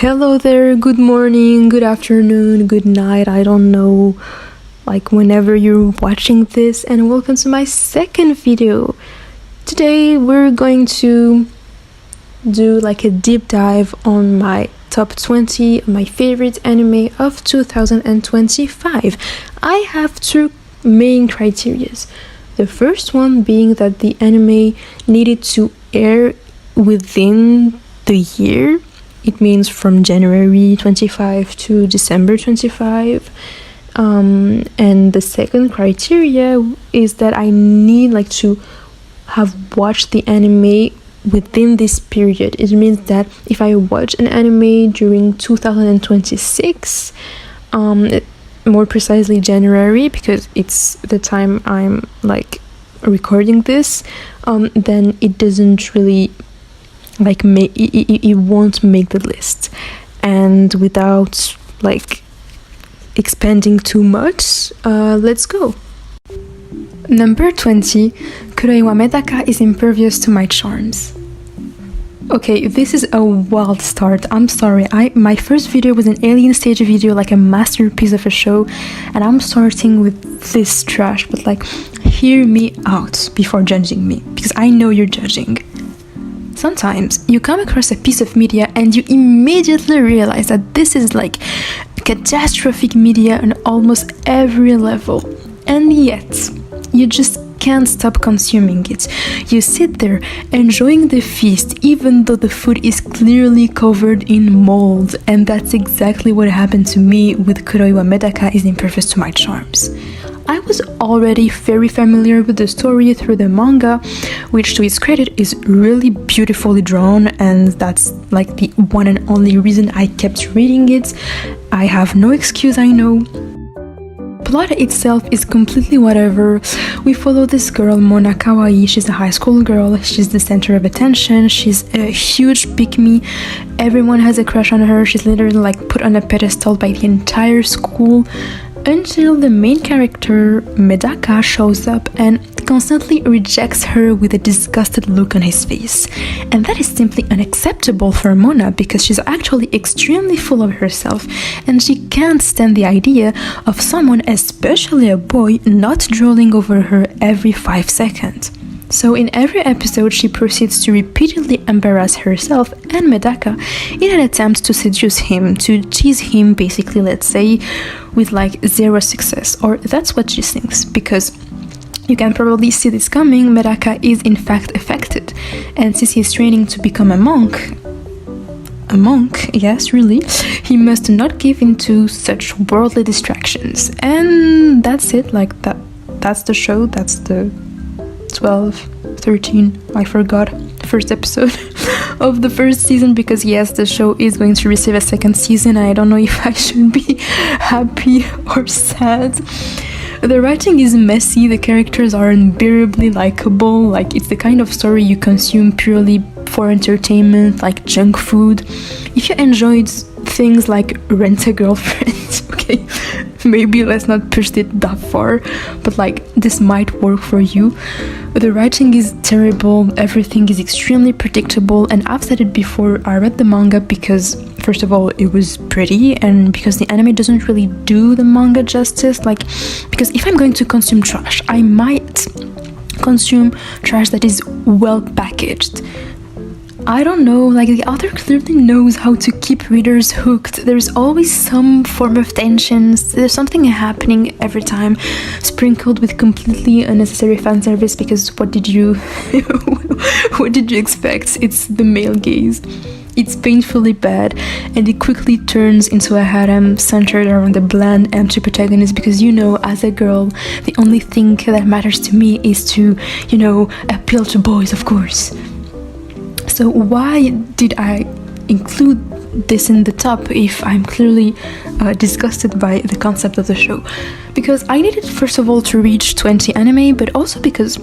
Hello there, good morning, good afternoon, good night, I don't know, like whenever you're watching this, and welcome to my second video. Today we're going to do like a deep dive on my top 20 my favorite anime of 2025. I have two main criterias. The first one being that the anime needed to air within the year. It means from January 25 to December 25. And the second criteria is that I need to have watched the anime within this period. It means that if I watch an anime during 2026, more precisely January, because it's the time I'm recording this, then it doesn't really it won't make the list. And without expanding too much, let's go. Number 20, Kuroi wa Medaka is impervious to my charms. Okay, this is a wild start. I'm sorry. My first video was an alien stage video, like a masterpiece of a show, and I'm starting with this trash, but hear me out before judging me, because I know you're judging. Sometimes you come across a piece of media and you immediately realize that this is catastrophic media on almost every level, and yet you just can't stop consuming it. You sit there enjoying the feast even though the food is clearly covered in mold, and that's exactly what happened to me with Kuroi wa Medaka is impervious to my charms. I was already very familiar with the story through the manga, which to its credit is really beautifully drawn, and that's the one and only reason I kept reading it. I have no excuse, I know. Plot itself is completely whatever. We follow this girl, Mona Kawaii. She's a high school girl. She's the center of attention. She's a huge pick-me. Everyone has a crush on her. She's literally put on a pedestal by the entire school, until the main character, Medaka, shows up and constantly rejects her with a disgusted look on his face. And that is simply unacceptable for Mona, because she's actually extremely full of herself, and she can't stand the idea of someone, especially a boy, not drooling over her every 5 seconds. So in every episode, she proceeds to repeatedly embarrass herself and Medaka in an attempt to seduce him, to tease him basically, let's say, with zero success, or that's what she thinks, because you can probably see this coming. Medaka is in fact affected, and since he's training to become a monk, yes, really, he must not give in to such worldly distractions. And that's it, that's the show. That's the 12, 13, I forgot, first episode of the first season, because yes, the show is going to receive a second season. I don't know if I should be happy or sad. The writing is messy, the characters are unbearably likable, it's the kind of story you consume purely for entertainment, like junk food. If you enjoyed things like Rent a Girlfriend, okay, maybe let's not push it that far, but this might work for you. The writing is terrible, everything is extremely predictable, and I've said it before, I read the manga because first of all it was pretty, and because the anime doesn't really do the manga justice, because if I'm going to consume trash, I might consume trash that is well packaged. I don't know, the author clearly knows how to keep readers hooked. There's always some form of tension, there's something happening every time, sprinkled with completely unnecessary fan service, because what did you expect? It's the male gaze. It's painfully bad, and it quickly turns into a harem centered around a bland, empty protagonist, because as a girl, the only thing that matters to me is to, appeal to boys, of course. So why did I include this in the top if I'm clearly disgusted by the concept of the show? Because I needed, first of all, to reach 20 anime, but also because,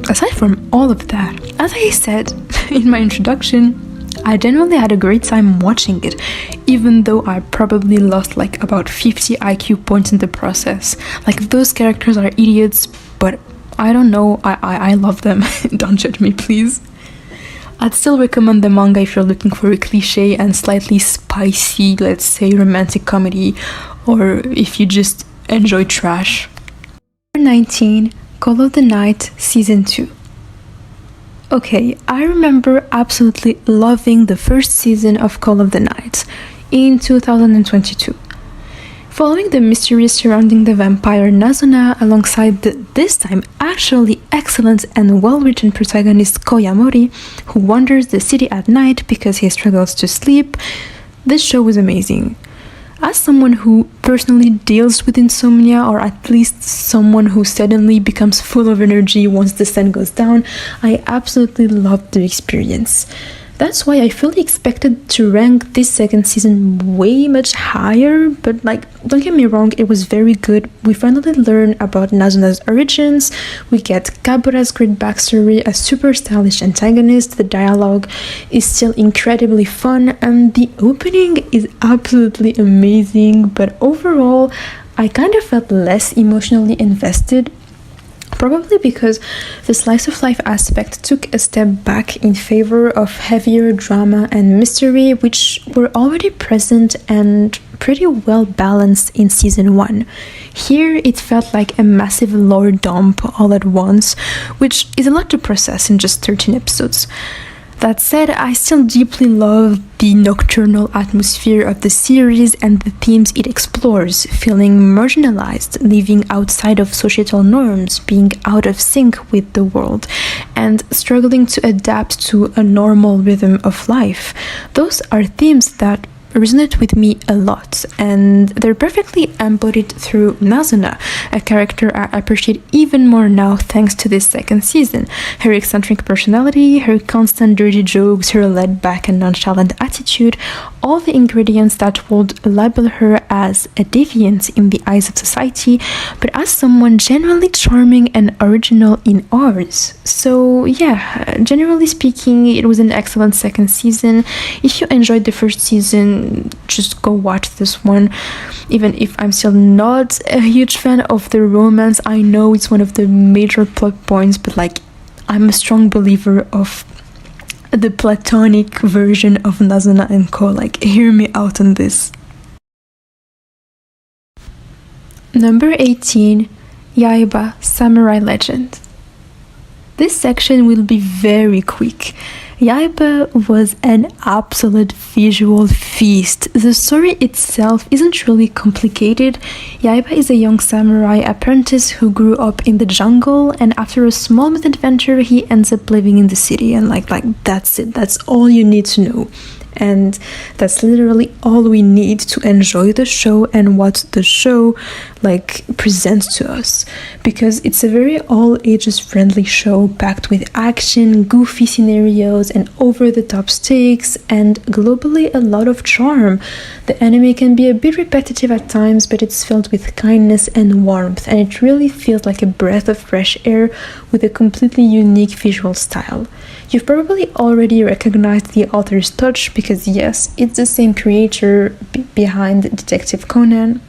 aside from all of that, as I said in my introduction, I genuinely had a great time watching it, even though I probably lost about 50 IQ points in the process. Those characters are idiots, but I don't know, I love them. Don't judge me, please. I'd still recommend the manga if you're looking for a cliche and slightly spicy, let's say, romantic comedy, or if you just enjoy trash. Number 19, Call of the Night Season 2. Okay, I remember absolutely loving the first season of Call of the Night in 2022. Following the mystery surrounding the vampire Nazuna alongside the, this time, actually excellent and well-written protagonist Koyamori, who wanders the city at night because he struggles to sleep, this show was amazing. As someone who personally deals with insomnia, or at least someone who suddenly becomes full of energy once the sun goes down, I absolutely loved the experience. That's why I fully expected to rank this second season way much higher, but don't get me wrong, it was very good. We finally learn about Nazuna's origins, we get Kabura's great backstory, a super stylish antagonist, the dialogue is still incredibly fun, and the opening is absolutely amazing, but overall, I kind of felt less emotionally invested. Probably because the slice of life aspect took a step back in favor of heavier drama and mystery, which were already present and pretty well balanced in season 1. Here it felt like a massive lore dump all at once, which is a lot to process in just 13 episodes. That said, I still deeply love the nocturnal atmosphere of the series and the themes it explores, feeling marginalized, living outside of societal norms, being out of sync with the world, and struggling to adapt to a normal rhythm of life. Those are themes that resonate with me a lot, and they're perfectly embodied through Nazuna, a character I appreciate even more now thanks to this second season. Her eccentric personality, her constant dirty jokes, her laid-back and nonchalant attitude, all the ingredients that would label her as a deviant in the eyes of society, but as someone genuinely charming and original in ours. So yeah, generally speaking, it was an excellent second season. If you enjoyed the first season, just go watch this one. Even if I'm still not a huge fan of the romance, I know it's one of the major plot points, but I'm a strong believer of the platonic version of Nazuna and Ko. Hear me out on this. Number 18, Yaiba Samurai Legend. This section will be very quick. Yaiba was an absolute visual feast. The story itself isn't really complicated. Yaiba is a young samurai apprentice who grew up in the jungle, and after a small misadventure, he ends up living in the city. And that's it. That's all you need to know. And that's literally all we need to enjoy the show and what the show presents to us, because it's a very all ages friendly show packed with action, goofy scenarios, and over the top stakes, and globally a lot of charm. The anime can be a bit repetitive at times, but it's filled with kindness and warmth, and it really feels like a breath of fresh air with a completely unique visual style. You've probably already recognized the author's touch because yes, it's the same creator behind Detective Conan.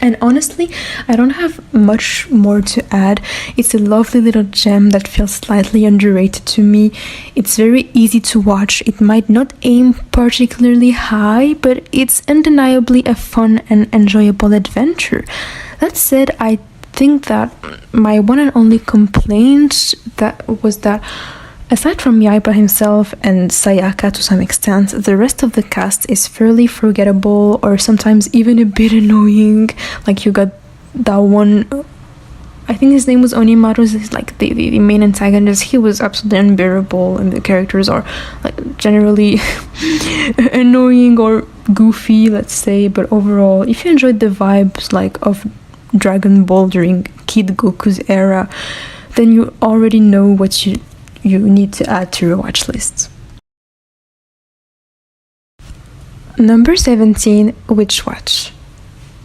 And honestly, I don't have much more to add. It's a lovely little gem that feels slightly underrated to me. It's very easy to watch. It might not aim particularly high, but it's undeniably a fun and enjoyable adventure. That said, I think that my one and only complaint was that aside from Yaiba himself and Sayaka to some extent, the rest of the cast is fairly forgettable or sometimes even a bit annoying. You got that one, I think his name was Onimaru, the main antagonist. He was absolutely unbearable, and the characters are generally annoying or goofy, let's say. But overall, if you enjoyed the vibes of Dragon Ball during Kid Goku's era, then you already know what you need to add to your watch list. Number 17, Witch Watch.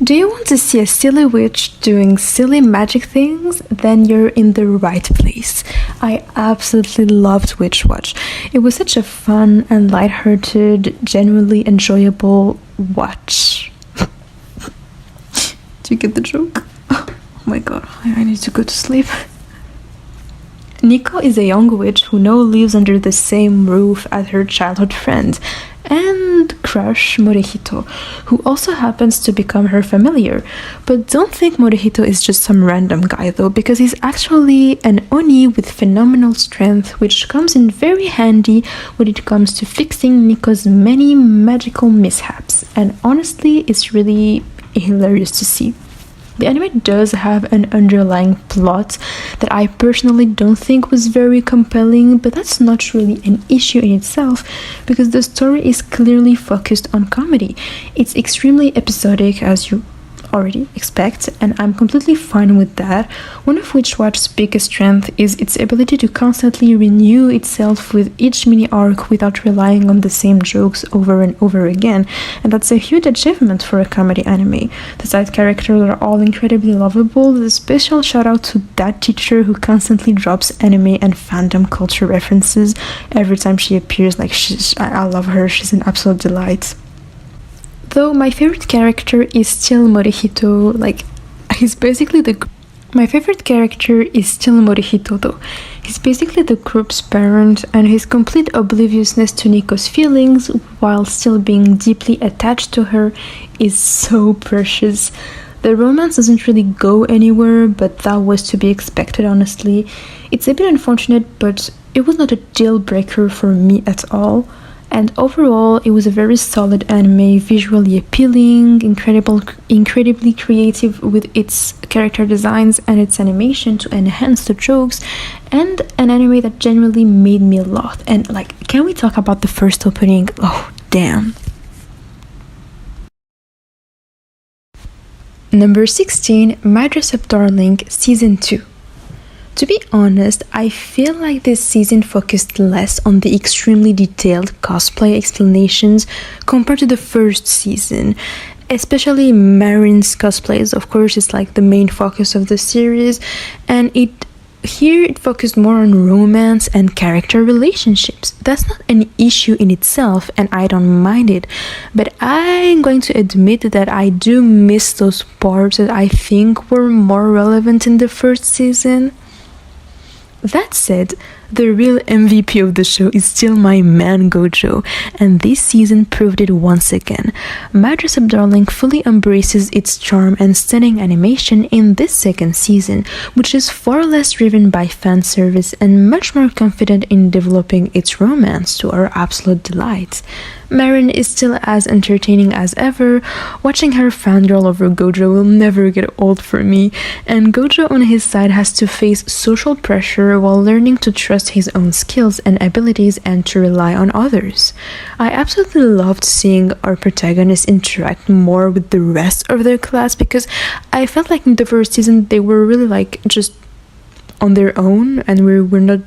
Do you want to see a silly witch doing silly magic things? Then you're in the right place. I absolutely loved Witch Watch. It was such a fun and lighthearted, genuinely enjoyable watch. Do you get the joke? Oh my god, I need to go to sleep. Nico is a young witch who now lives under the same roof as her childhood friend and crush Morihito, who also happens to become her familiar. But don't think Morihito is just some random guy though, because he's actually an Oni with phenomenal strength, which comes in very handy when it comes to fixing Nico's many magical mishaps. And honestly, it's really hilarious to see. The anime does have an underlying plot that I personally don't think was very compelling, but that's not really an issue in itself because the story is clearly focused on comedy. It's extremely episodic, as you already expect, and I'm completely fine with that. One of Witch Watch's biggest strength is its ability to constantly renew itself with each mini arc without relying on the same jokes over and over again, and that's a huge achievement for a comedy anime. The side characters are all incredibly lovable, with a special shout out to that teacher who constantly drops anime and fandom culture references every time she appears. Like, I love her, she's an absolute delight. Though my favorite character is still Morihito, my favorite character is still Morihito though. He's basically the group's parent, and his complete obliviousness to Nico's feelings while still being deeply attached to her is so precious. The romance doesn't really go anywhere, but that was to be expected, honestly. It's a bit unfortunate, but it was not a deal breaker for me at all. And overall, it was a very solid anime, visually appealing, incredibly creative with its character designs and its animation to enhance the jokes, and an anime that genuinely made me laugh. And can we talk about the first opening? Oh, damn. Number 16, My Dress Up Darling Season 2. To be honest, I feel like this season focused less on the extremely detailed cosplay explanations compared to the first season. Especially Marin's cosplays, of course, is the main focus of the series, and here it focused more on romance and character relationships. That's not an issue in itself, and I don't mind it, but I'm going to admit that I do miss those parts that I think were more relevant in the first season. That said, the real MVP of the show is still my man Gojo, and this season proved it once again. My Dress Up Darling fully embraces its charm and stunning animation in this second season, which is far less driven by fan service and much more confident in developing its romance to our absolute delight. Marin is still as entertaining as ever. Watching her fangirl over Gojo will never get old for me, and Gojo on his side has to face social pressure while learning to trust his own skills and abilities and to rely on others. I absolutely loved seeing our protagonists interact more with the rest of their class, because I felt like in the first season they were really just on their own, and we were not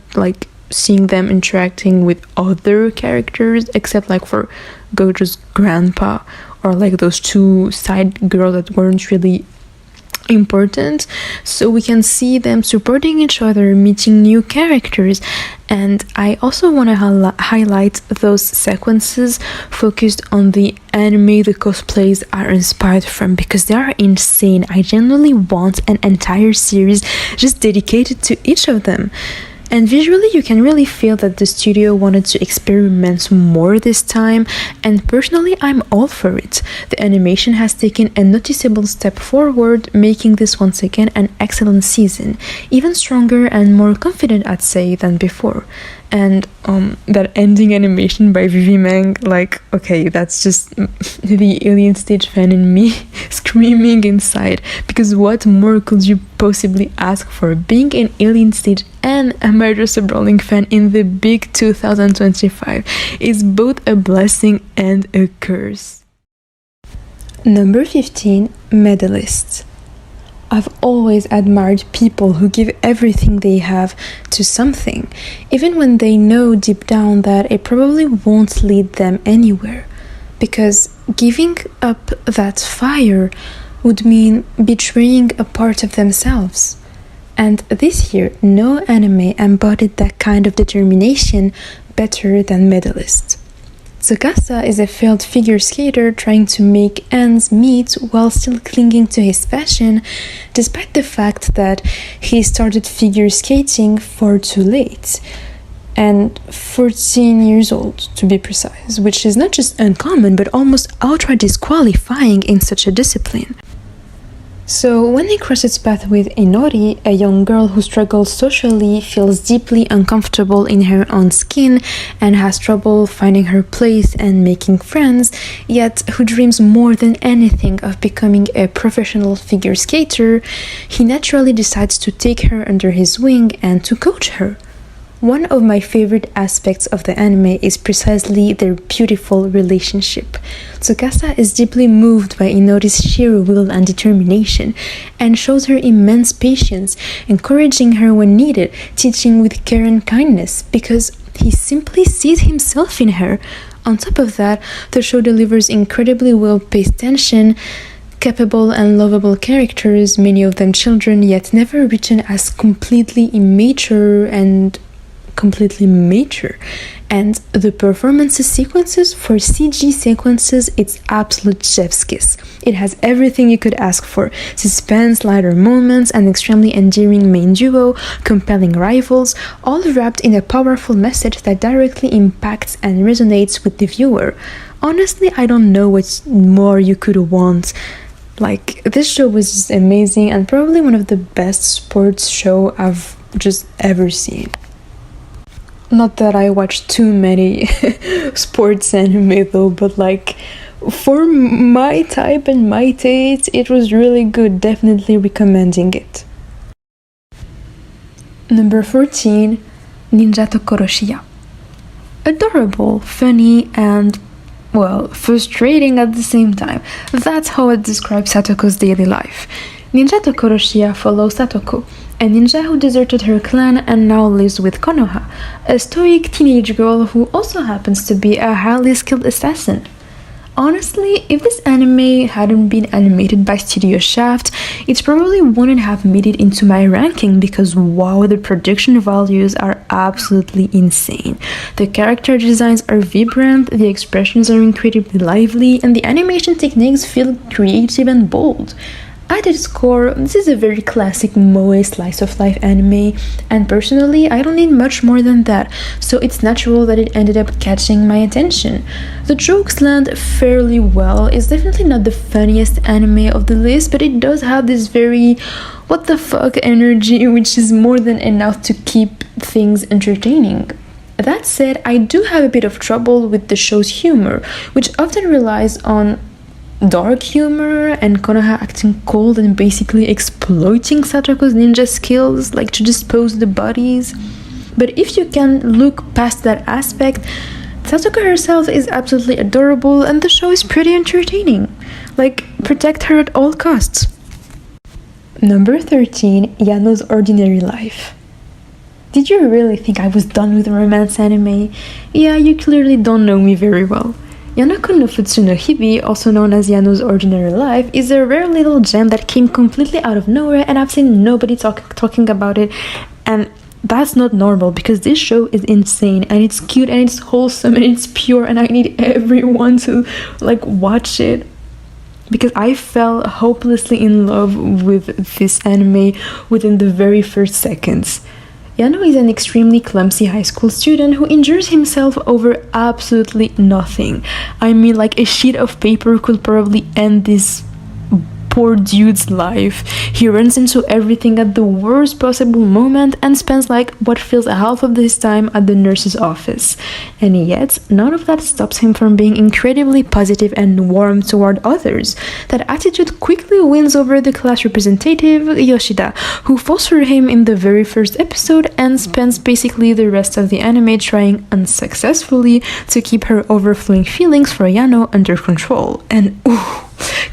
seeing them interacting with other characters except for Gojo's grandpa or those two side girls that weren't really important. So we can see them supporting each other, meeting new characters, and I also want to highlight those sequences focused on the anime the cosplays are inspired from, because they are insane. I genuinely want an entire series just dedicated to each of them. And visually, you can really feel that the studio wanted to experiment more this time, and personally, I'm all for it. The animation has taken a noticeable step forward, making this once again an excellent season, even stronger and more confident, I'd say, than before. And that ending animation by Vivi Mang, okay, that's just the Alien Stage fan in me screaming inside, because what more could you possibly ask for? Being an Alien Stage and a My Dress Up Darling fan in the big 2025 is both a blessing and a curse. Number 15, Medalists. I've always admired people who give everything they have to something, even when they know deep down that it probably won't lead them anywhere. Because giving up that fire would mean betraying a part of themselves. And this year, no anime embodied that kind of determination better than Medalist. Tsukasa is a failed figure skater trying to make ends meet while still clinging to his passion, despite the fact that he started figure skating far too late. And 14 years old, to be precise, which is not just uncommon but almost outright disqualifying in such a discipline. So, when he crosses paths with Inori, a young girl who struggles socially, feels deeply uncomfortable in her own skin, and has trouble finding her place and making friends, yet who dreams more than anything of becoming a professional figure skater, he naturally decides to take her under his wing and to coach her. One of my favorite aspects of the anime is precisely their beautiful relationship. Tsukasa is deeply moved by Inori's sheer will and determination, and shows her immense patience, encouraging her when needed, teaching with care and kindness, because he simply sees himself in her. On top of that, the show delivers incredibly well-paced tension, capable and lovable characters, many of them children, yet never written as completely immature and completely mature. And the performances sequences for CG sequences, it's absolute chef's kiss. It has everything you could ask for: suspense, lighter moments, an extremely endearing main duo, compelling rivals, all wrapped in a powerful message that directly impacts and resonates with the viewer. Honestly, I don't know what more you could want. Like, this show was just amazing and probably one of the best sports show I've just ever seen. Not that I watch too many sports anime though, but like, for my type and my taste, it was really good. Definitely recommending it. Number 14, Ninja Tokoroshiya. Adorable, funny, and, well, frustrating at the same time. That's how it describes Satoko's daily life. Ninja Tokoroshiya follows Satoko, a ninja who deserted her clan and now lives with Konoha, a stoic teenage girl who also happens to be a highly skilled assassin. Honestly, if this anime hadn't been animated by Studio Shaft, it probably wouldn't have made it into my ranking because wow, the production values are absolutely insane. The character designs are vibrant, the expressions are incredibly lively, and the animation techniques feel creative and bold. At its core, this is a very classic moe slice of life anime, and personally, I don't need much more than that, so it's natural that it ended up catching my attention. The jokes land fairly well. It's definitely not the funniest anime of the list, but it does have this very what the fuck energy, which is more than enough to keep things entertaining. That said, I do have a bit of trouble with the show's humor, which often relies on dark humor and Konoha acting cold and basically exploiting Satoko's ninja skills, like to dispose the bodies. But if you can look past that aspect, Satoko herself is absolutely adorable and the show is pretty entertaining. Like, protect her at all costs. Number 13, Yano's Ordinary Life. Did you really think I was done with romance anime? Yeah, you clearly don't know me very well. Yanako no Futsu no Hibi, also known as Yano's Ordinary Life, is a rare little gem that came completely out of nowhere and I've seen nobody talking about it, and that's not normal because this show is insane and it's cute and it's wholesome and it's pure and I need everyone to like watch it because I fell hopelessly in love with this anime within the very first seconds. Yano is an extremely clumsy high school student who injures himself over absolutely nothing. I mean, like a sheet of paper could probably end this poor dude's life. He runs into everything at the worst possible moment and spends like what feels half of his time at the nurse's office. And yet, none of that stops him from being incredibly positive and warm toward others. That attitude quickly wins over the class representative, Yoshida, who falls for him in the very first episode and spends basically the rest of the anime trying unsuccessfully to keep her overflowing feelings for Yano under control. And ooh,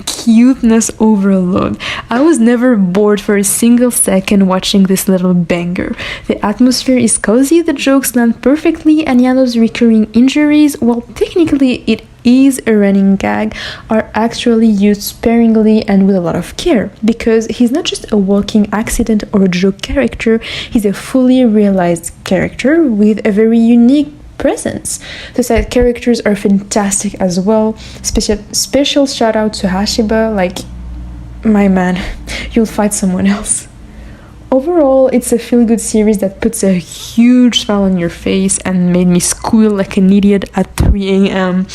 cuteness overload. I was never bored for a single second watching this little banger. The atmosphere is cozy, the jokes land perfectly, and Yano's recurring injuries, while technically it is a running gag, are actually used sparingly and with a lot of care, because he's not just a walking accident or a joke character, he's a fully realized character with a very unique presence. The side characters are fantastic as well. Special shout out to Hashiba, like, my man, you'll fight someone else. Overall, it's a feel-good series that puts a huge smile on your face and made me squeal like an idiot at 3 a.m.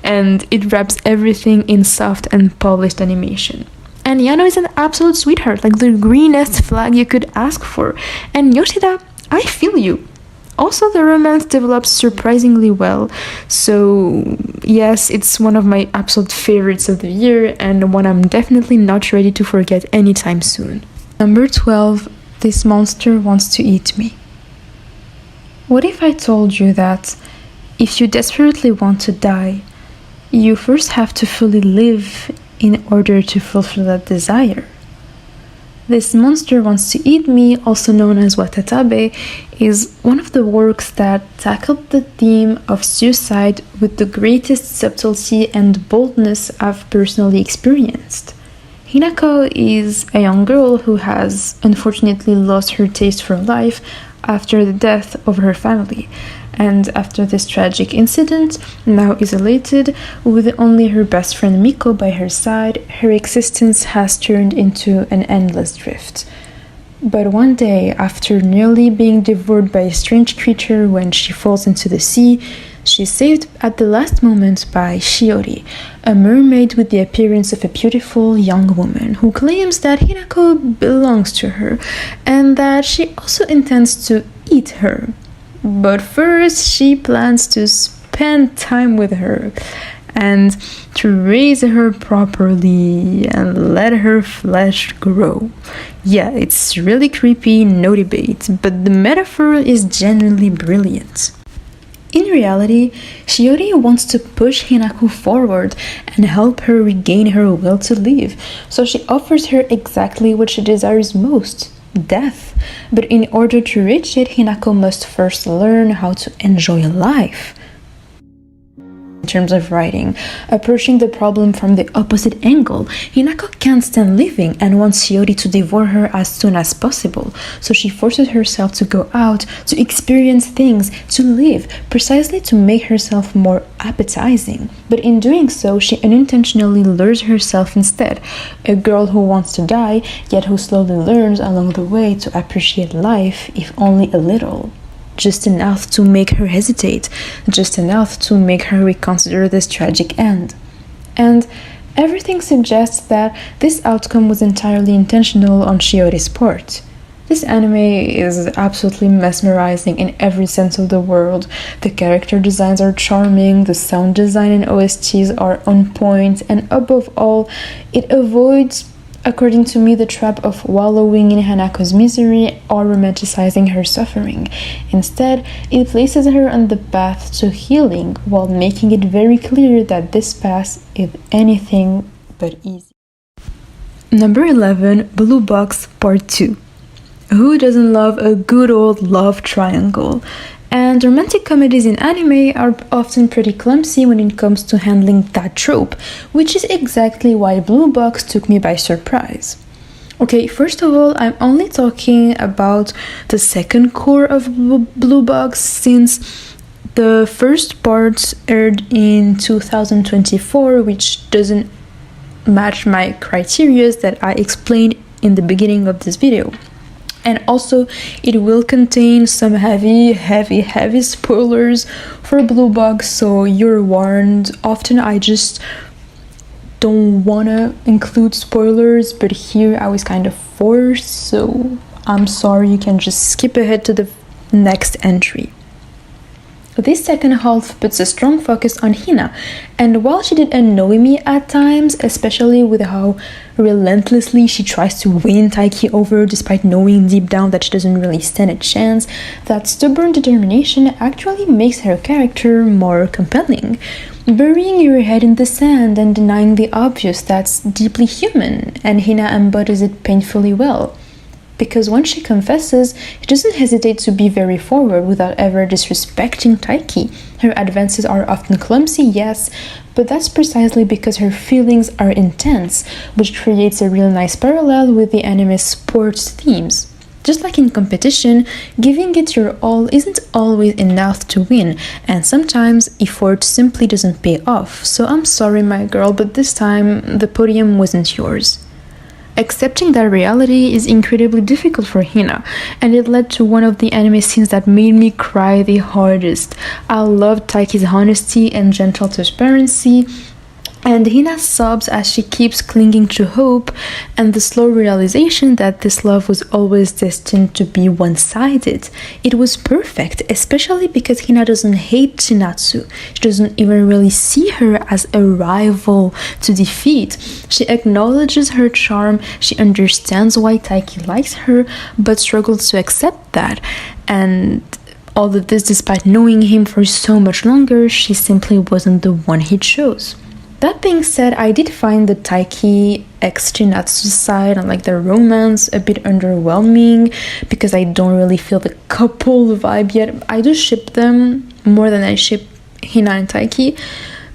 And it wraps everything in soft and polished animation. And Yano is an absolute sweetheart, like the greenest flag you could ask for. And Yoshida, I feel you. Also, the romance develops surprisingly well. So, yes, it's one of my absolute favorites of the year and one I'm definitely not ready to forget anytime soon. Number 12. This monster wants to eat me. What if I told you that if you desperately want to die, you first have to fully live in order to fulfill that desire? This monster wants to eat me, also known as Watatabe, is one of the works that tackled the theme of suicide with the greatest subtlety and boldness I've personally experienced. Hinako is a young girl who has unfortunately lost her taste for life after the death of her family, and after this tragic incident, now isolated, with only her best friend Miko by her side, her existence has turned into an endless drift. But one day, after nearly being devoured by a strange creature when she falls into the sea, she's saved at the last moment by Shiori, a mermaid with the appearance of a beautiful young woman who claims that Hinako belongs to her and that she also intends to eat her. But first, she plans to spend time with her and to raise her properly and let her flesh grow. Yeah, it's really creepy, no debate, but the metaphor is genuinely brilliant. In reality, Shiori wants to push Hinako forward and help her regain her will to live, so she offers her exactly what she desires most: death. But in order to reach it, Hinako must first learn how to enjoy life. In terms of writing, approaching the problem from the opposite angle, Hinako can't stand living and wants Shiori to devour her as soon as possible, so she forces herself to go out, to experience things, to live, precisely to make herself more appetizing. But in doing so, she unintentionally lures herself instead, a girl who wants to die, yet who slowly learns along the way to appreciate life, if only a little. Just enough to make her hesitate, just enough to make her reconsider this tragic end. And everything suggests that this outcome was entirely intentional on Shiori's part. This anime is absolutely mesmerizing in every sense of the word. The character designs are charming, the sound design and OSTs are on point, and above all, it avoids, according to me, the trap of wallowing in Hanako's misery or romanticizing her suffering. Instead, it places her on the path to healing while making it very clear that this path is anything but easy. Number 11, Blue Box Part 2. Who doesn't love a good old love triangle? And romantic comedies in anime are often pretty clumsy when it comes to handling that trope, which is exactly why Blue Box took me by surprise. Okay, first of all, I'm only talking about the second core of Blue Box, since the first part aired in 2024, which doesn't match my criteria that I explained in the beginning of this video. And also, it will contain some heavy spoilers for Blue Box, so you're warned. Often I just don't wanna include spoilers, but here I was kind of forced, so I'm sorry, you can just skip ahead to the next entry. This second half puts a strong focus on Hina, and while she did annoy me at times, especially with how relentlessly she tries to win Taiki over despite knowing deep down that she doesn't really stand a chance, that stubborn determination actually makes her character more compelling. Burying your head in the sand and denying the obvious, that's deeply human, and Hina embodies it painfully well. Because when she confesses, she doesn't hesitate to be very forward without ever disrespecting Taiki. Her advances are often clumsy, yes, but that's precisely because her feelings are intense, which creates a real nice parallel with the anime's sports themes. Just like in competition, giving it your all isn't always enough to win, and sometimes effort simply doesn't pay off. So I'm sorry, my girl, but this time the podium wasn't yours. Accepting that reality is incredibly difficult for Hina, and it led to one of the anime scenes that made me cry the hardest. I loved Taiki's honesty and gentle transparency, and Hina sobs as she keeps clinging to hope and the slow realization that this love was always destined to be one-sided. It was perfect, especially because Hina doesn't hate Chinatsu. She doesn't even really see her as a rival to defeat. She acknowledges her charm, she understands why Taiki likes her, but struggles to accept that. And all of this despite knowing him for so much longer, she simply wasn't the one he chose. That being said, I did find the Taiki x Chinatsu side and like their romance a bit underwhelming because I don't really feel the couple vibe yet. I do ship them more than I ship Hina and Taiki,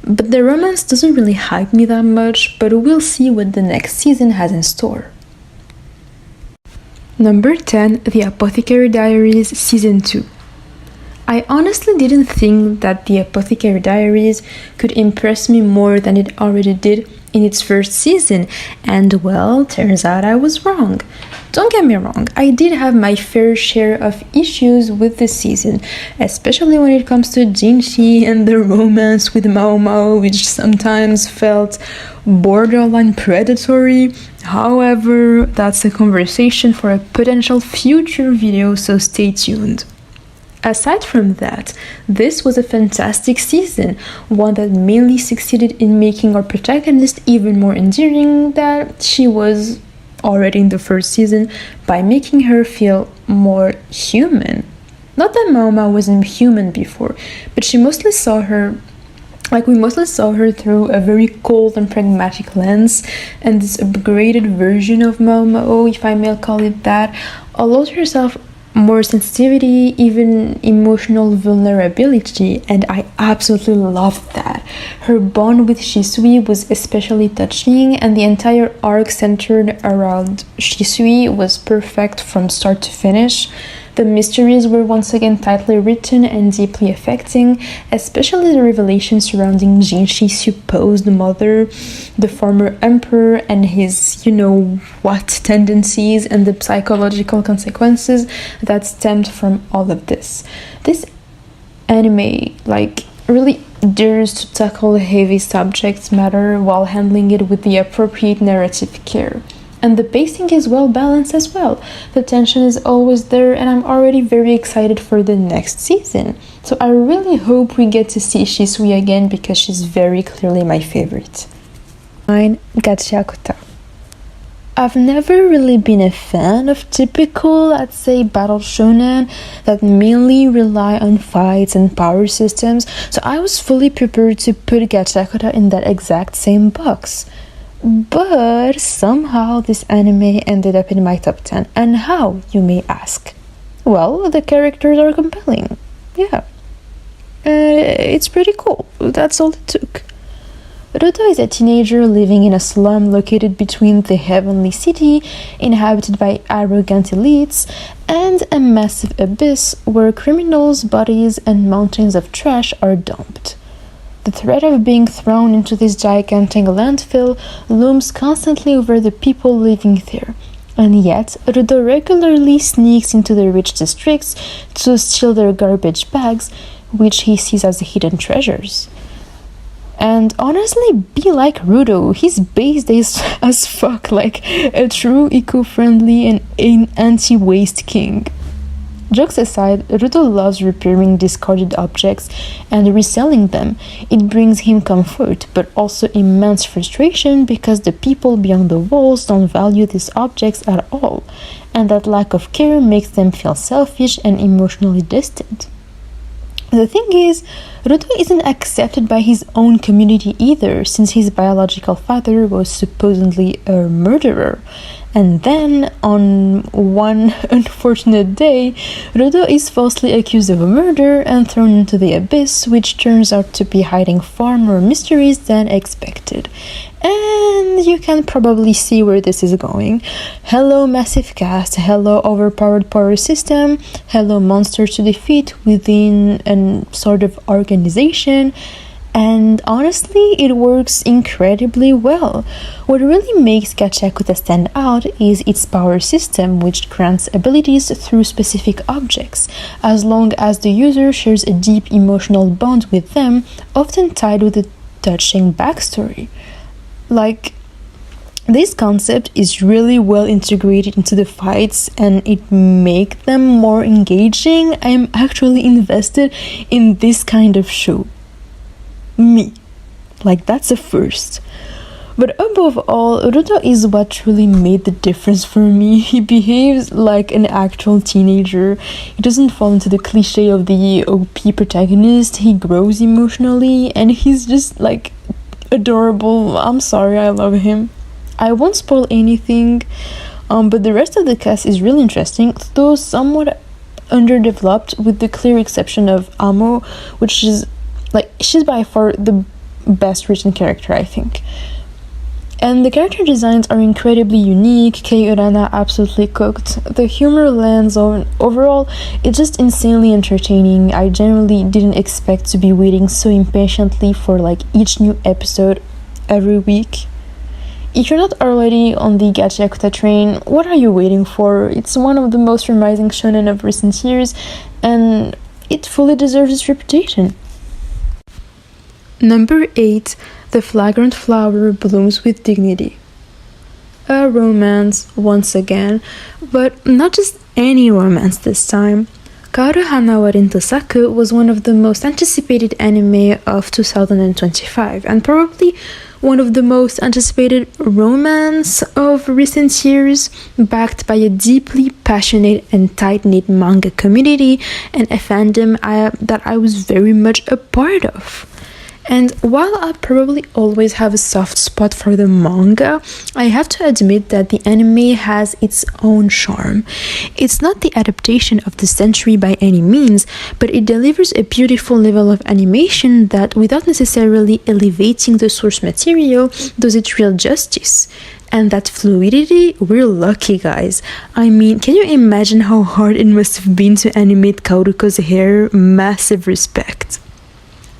but the romance doesn't really hype me that much, but we'll see what the next season has in store. Number 10, The Apothecary Diaries Season 2. I honestly didn't think that The Apothecary Diaries could impress me more than it already did in its first season, and well, turns out I was wrong. Don't get me wrong, I did have my fair share of issues with this season, especially when it comes to Jinshi and the romance with Mao Mao, which sometimes felt borderline predatory. However, that's a conversation for a potential future video, so stay tuned. Aside from that, this was a fantastic season, one that mainly succeeded in making our protagonist even more endearing than she was already in the first season by making her feel more human. Not that Maoma wasn't human before, but we mostly saw her through a very cold and pragmatic lens, and this upgraded version of Maoma, if I may call it that, allowed herself more sensitivity, even emotional vulnerability, and I absolutely loved that. Her bond with Shisui was especially touching, and the entire arc centered around Shisui was perfect from start to finish. The mysteries were once again tightly written and deeply affecting, especially the revelation surrounding Jinshi's supposed mother, the former emperor, and his you-know-what tendencies and the psychological consequences that stemmed from all of this. This anime, really dares to tackle heavy subject matter while handling it with the appropriate narrative care. And the pacing is well balanced as well. The tension is always there, and I'm already very excited for the next season. So I really hope we get to see Shisui again because she's very clearly my favorite. 9. Gachiakuta. I've never really been a fan of typical, I'd say, battle shonen that mainly rely on fights and power systems, so I was fully prepared to put Gachiakuta in that exact same box. But somehow this anime ended up in my top 10. And how, you may ask? Well, the characters are compelling. Yeah. It's pretty cool. That's all it took. Ruto is a teenager living in a slum located between the heavenly city, inhabited by arrogant elites, and a massive abyss where criminals' bodies and mountains of trash are dumped. The threat of being thrown into this gigantic landfill looms constantly over the people living there, and yet Rudo regularly sneaks into the rich districts to steal their garbage bags, which he sees as hidden treasures. And honestly, be like Rudo, he's based as fuck, like a true eco-friendly and anti-waste king. Jokes aside, Ruto loves repairing discarded objects and reselling them. It brings him comfort, but also immense frustration because the people beyond the walls don't value these objects at all, and that lack of care makes them feel selfish and emotionally distant. The thing is, Ruto isn't accepted by his own community either, since his biological father was supposedly a murderer, And then, on one unfortunate day, Rodo is falsely accused of a murder and thrown into the abyss, which turns out to be hiding far more mysteries than expected. And you can probably see where this is going. Hello massive cast, hello overpowered power system, hello monster to defeat within a sort of organization. And honestly, it works incredibly well. What really makes Gachakuta stand out is its power system, which grants abilities through specific objects, as long as the user shares a deep emotional bond with them, often tied with a touching backstory. Like, this concept is really well integrated into the fights and it makes them more engaging. I am actually invested in this kind of show. Me. Like, that's a first. But above all, Ruto is what truly made the difference for me. He behaves like an actual teenager. He doesn't fall into the cliche of the OP protagonist. He grows emotionally and he's just like adorable. I'm sorry, I love him. I won't spoil anything, but the rest of the cast is really interesting, though somewhat underdeveloped, with the clear exception of Amo, which is like, she's by far the best written character, I think. And the character designs are incredibly unique. Kei Urana absolutely cooked. The humor lands on overall, it's just insanely entertaining. I generally didn't expect to be waiting so impatiently for like each new episode every week. If you're not already on the Gachakuta train, what are you waiting for? It's one of the most promising shonen of recent years, and it fully deserves its reputation. Number 8. The Flagrant Flower Blooms with Dignity. A romance, once again, but not just any romance this time. Kaoru Hana wa Rintosaku was one of the most anticipated anime of 2025, and probably one of the most anticipated romance of recent years, backed by a deeply passionate and tight-knit manga community and a fandom that I was very much a part of. And while I probably always have a soft spot for the manga, I have to admit that the anime has its own charm. It's not the adaptation of the century by any means, but it delivers a beautiful level of animation that, without necessarily elevating the source material, does it real justice. And that fluidity, we're lucky, guys. I mean, can you imagine how hard it must have been to animate Kaoruko's hair? Massive respect.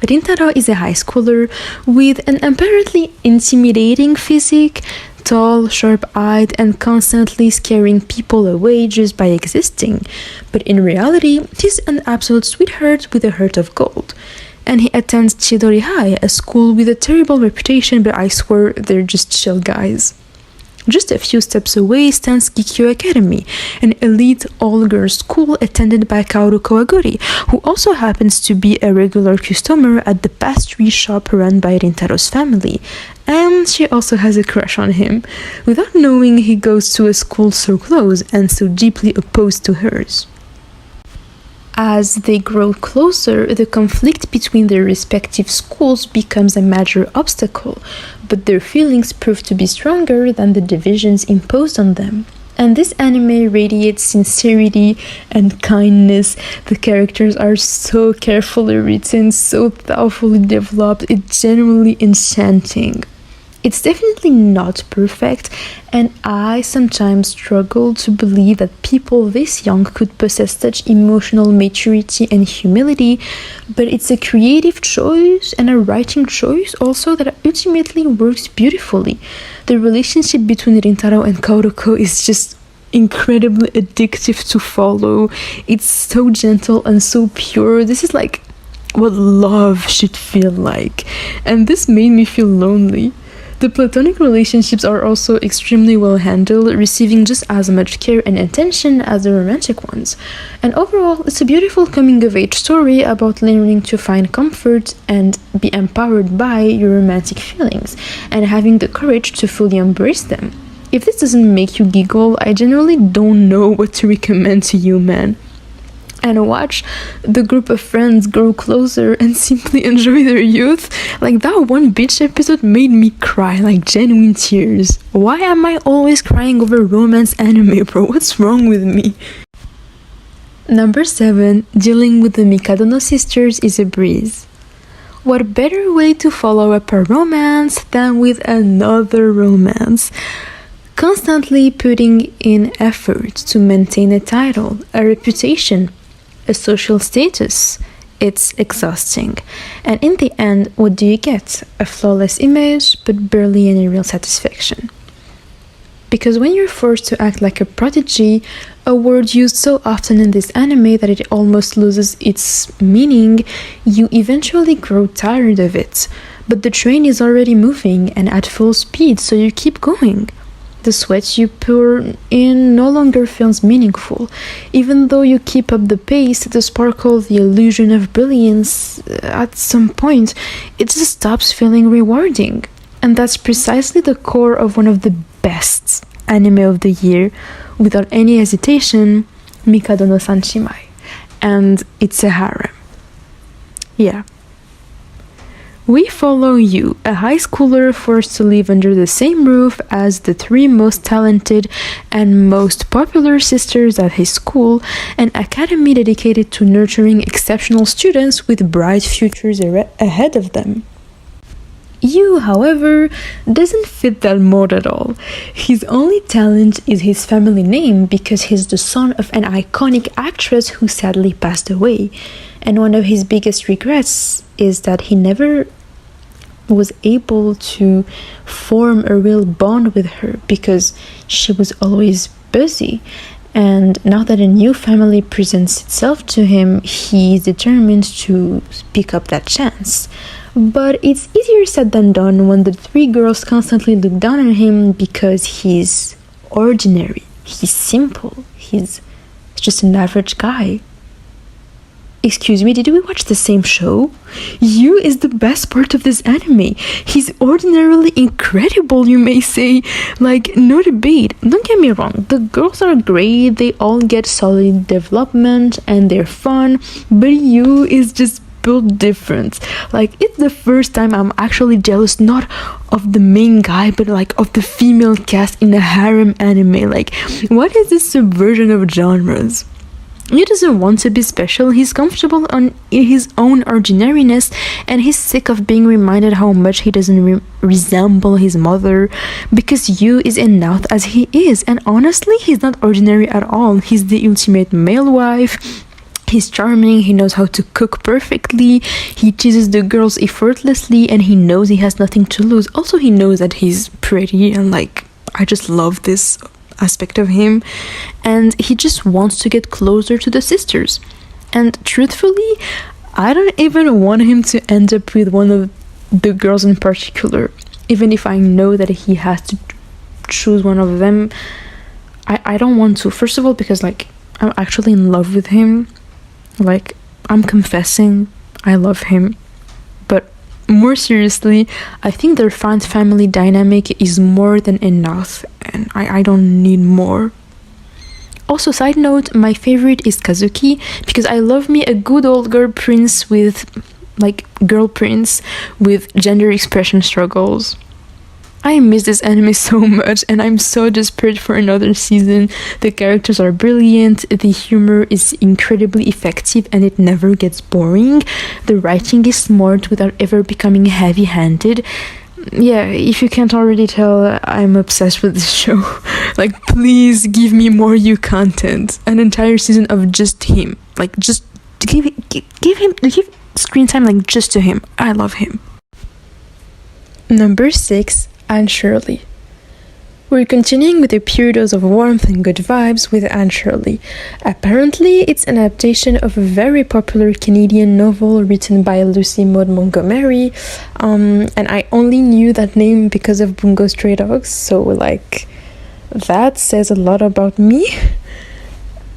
Rintaro is a high schooler with an apparently intimidating physique, tall, sharp-eyed, and constantly scaring people away just by existing. But in reality, he's an absolute sweetheart with a heart of gold. And he attends Chidori High, a school with a terrible reputation, but I swear they're just chill guys. Just a few steps away stands Gikyo Academy, an elite all-girls school attended by Kaoru Kawagori, who also happens to be a regular customer at the pastry shop run by Rintaro's family. And she also has a crush on him, without knowing he goes to a school so close and so deeply opposed to hers. As they grow closer, the conflict between their respective schools becomes a major obstacle, but their feelings prove to be stronger than the divisions imposed on them. And this anime radiates sincerity and kindness. The characters are so carefully written, so thoughtfully developed, it's genuinely enchanting. It's definitely not perfect, and I sometimes struggle to believe that people this young could possess such emotional maturity and humility, but it's a creative choice and a writing choice also that ultimately works beautifully. The relationship between Rintaro and Kaoruko is just incredibly addictive to follow. It's so gentle and so pure. This is like what love should feel like, and this made me feel lonely. The platonic relationships are also extremely well handled, receiving just as much care and attention as the romantic ones. And overall, it's a beautiful coming-of-age story about learning to find comfort and be empowered by your romantic feelings, and having the courage to fully embrace them. If this doesn't make you giggle, I generally don't know what to recommend to you, man. and watch the group of friends grow closer and simply enjoy their youth. Like, that one beach episode made me cry, like genuine tears. Why am I always crying over romance anime, bro? What's wrong with me? Number 7, dealing with the Mikado no sisters is a breeze. What better way to follow up a romance than with another romance? Constantly putting in effort to maintain a title, a reputation, a social status. It's exhausting. And in the end, what do you get? A flawless image, but barely any real satisfaction. Because when you're forced to act like a prodigy, a word used so often in this anime that it almost loses its meaning, you eventually grow tired of it. But the train is already moving and at full speed, so you keep going. The sweat you pour in no longer feels meaningful. Even though you keep up the pace, the sparkle, the illusion of brilliance, at some point, it just stops feeling rewarding. And that's precisely the core of one of the best anime of the year, without any hesitation, Mikado no Sanshimai. And it's a harem. Yeah. We follow you, a high schooler forced to live under the same roof as the 3 most talented and most popular sisters at his school, an academy dedicated to nurturing exceptional students with bright futures ahead of them. Yu, however, doesn't fit that mold at all. His only talent is his family name because he's the son of an iconic actress who sadly passed away. And one of his biggest regrets is that he never was able to form a real bond with her because she was always busy. And now that a new family presents itself to him, he's determined to pick up that chance. But it's easier said than done when the 3 girls constantly look down on him because he's ordinary, he's simple, he's just an average guy. Excuse me, did we watch the same show? Yu is the best part of this anime. He's ordinarily incredible, you may say. Like, no debate. Don't get me wrong, the girls are great, they all get solid development and they're fun, but Yu is just built different. Like, it's the first time I'm actually jealous not of the main guy but like of the female cast in a harem anime. Like, what is this subversion of genres? He doesn't want to be special, he's comfortable on his own ordinariness, and he's sick of being reminded how much he doesn't resemble his mother, because Yu is enough as he is, and honestly, he's not ordinary at all. He's the ultimate male wife. He's charming, he knows how to cook perfectly, he teases the girls effortlessly, and he knows he has nothing to lose. Also, he knows that he's pretty, and like, I just love this aspect of him, and he just wants to get closer to the sisters. And truthfully, I don't even want him to end up with one of the girls in particular, even if I know that he has to choose one of them. I don't want to, first of all, because like, I'm actually in love with him. Like, I'm confessing I love him. But more seriously, I think their fun family dynamic is more than enough, and I don't need more. Also, side note, my favorite is Kazuki, because I love me a good old girl prince with gender expression struggles. I miss this anime so much, and I'm so desperate for another season. The characters are brilliant, the humor is incredibly effective, and it never gets boring. The writing is smart without ever becoming heavy-handed. Yeah, if you can't already tell, I'm obsessed with this show. Like, please give me more Yu content. An entire season of just him. Like, just give screen time, like, just to him. I love him. Number 6, Anne Shirley. We're continuing with a pure dose of warmth and good vibes with Anne Shirley. Apparently, it's an adaptation of a very popular Canadian novel written by Lucy Maud Montgomery, and I only knew that name because of Bungo Stray Dogs, so like, that says a lot about me.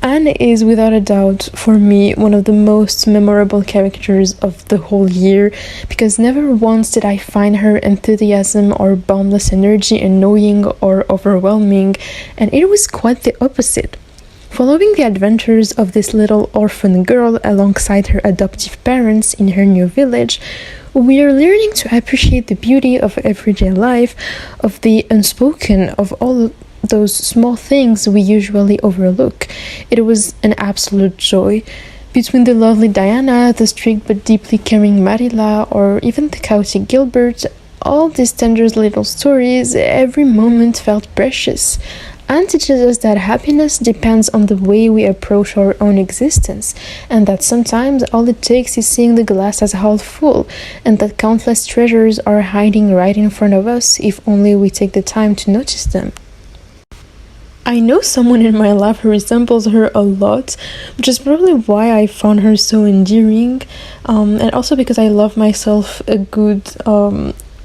Anne is without a doubt, for me, one of the most memorable characters of the whole year, because never once did I find her enthusiasm or boundless energy annoying or overwhelming, and it was quite the opposite. Following the adventures of this little orphan girl alongside her adoptive parents in her new village, we are learning to appreciate the beauty of everyday life, of the unspoken, of all those small things we usually overlook. It was an absolute joy. Between the lovely Diana, the strict but deeply caring Marilla, or even the chaotic Gilbert, all these tender little stories, every moment felt precious. Anne teaches us that happiness depends on the way we approach our own existence, and that sometimes all it takes is seeing the glass as half full, and that countless treasures are hiding right in front of us if only we take the time to notice them. I know someone in my life who resembles her a lot, which is probably why I found her so endearing, and also because I love myself a good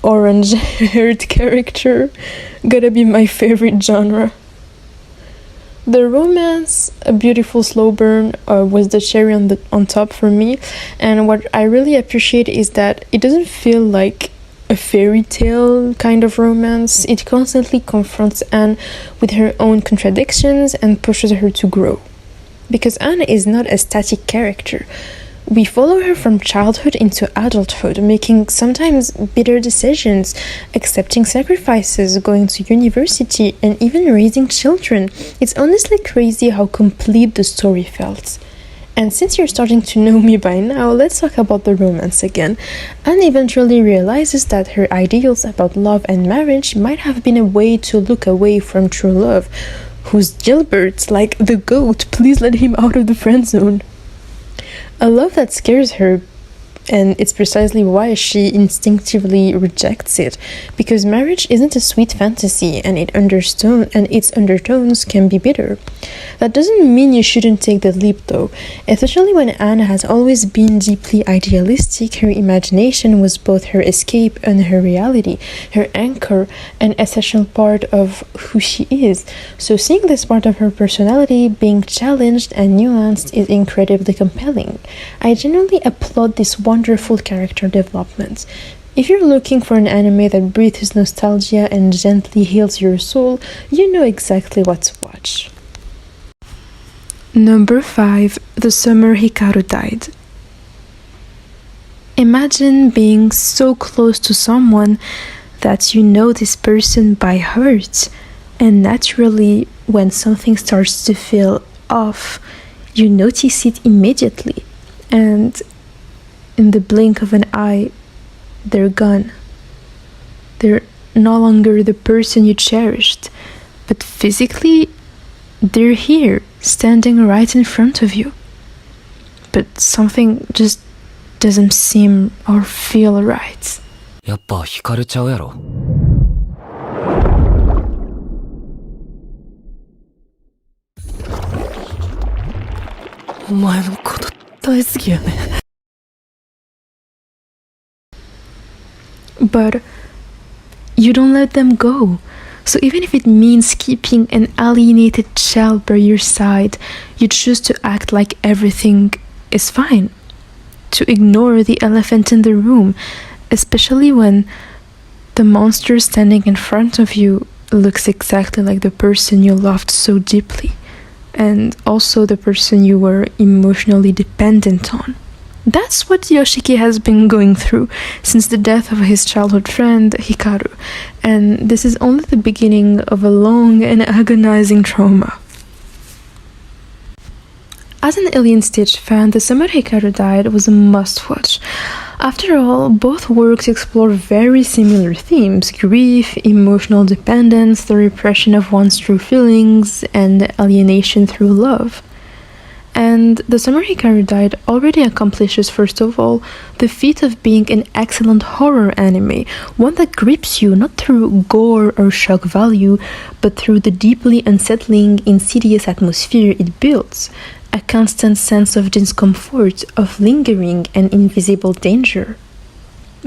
orange-haired character. Gotta be my favorite genre. The romance, a beautiful slow burn, was the cherry on top for me, and what I really appreciate is that it doesn't feel like a fairy tale kind of romance. It constantly confronts Anne with her own contradictions and pushes her to grow. Because Anne is not a static character. We follow her from childhood into adulthood, making sometimes bitter decisions, accepting sacrifices, going to university, and even raising children. It's honestly crazy how complete the story felt. And since you're starting to know me by now, let's talk about the romance again. Anne eventually realizes that her ideals about love and marriage might have been a way to look away from true love. Who's Gilbert? Like the goat, please let him out of the friend zone. A love that scares her, and it's precisely why she instinctively rejects it, because marriage isn't a sweet fantasy, and its undertones can be bitter. That doesn't mean you shouldn't take the leap though, especially when Anne has always been deeply idealistic. Her imagination was both her escape and her reality, her anchor, an essential part of who she is. So seeing this part of her personality being challenged and nuanced is incredibly compelling. I genuinely applaud this wonderful character development. If you're looking for an anime that breathes nostalgia and gently heals your soul, you know exactly what to watch. Number 5. The Summer Hikaru Died. Imagine being so close to someone that you know this person by heart, and naturally, when something starts to feel off, you notice it immediately, and in the blink of an eye, they're gone. They're no longer the person you cherished, but physically, they're here, standing right in front of you. But something just doesn't seem or feel right. やっぱ惹かれちゃうやろ。お前のこと大好きやね。But you don't let them go. So even if it means keeping an alienated child by your side, you choose to act like everything is fine. To ignore the elephant in the room, especially when the monster standing in front of you looks exactly like the person you loved so deeply, and also the person you were emotionally dependent on. That's what Yoshiki has been going through since the death of his childhood friend Hikaru, and this is only the beginning of a long and agonizing trauma. As an Alien Stitch fan, The Summer Hikaru Died was a must-watch. After all, both works explore very similar themes: grief, emotional dependence, the repression of one's true feelings, and alienation through love. And The Summer Hikaru Died already accomplishes, first of all, the feat of being an excellent horror anime, one that grips you not through gore or shock value, but through the deeply unsettling, insidious atmosphere it builds, a constant sense of discomfort, of lingering and invisible danger.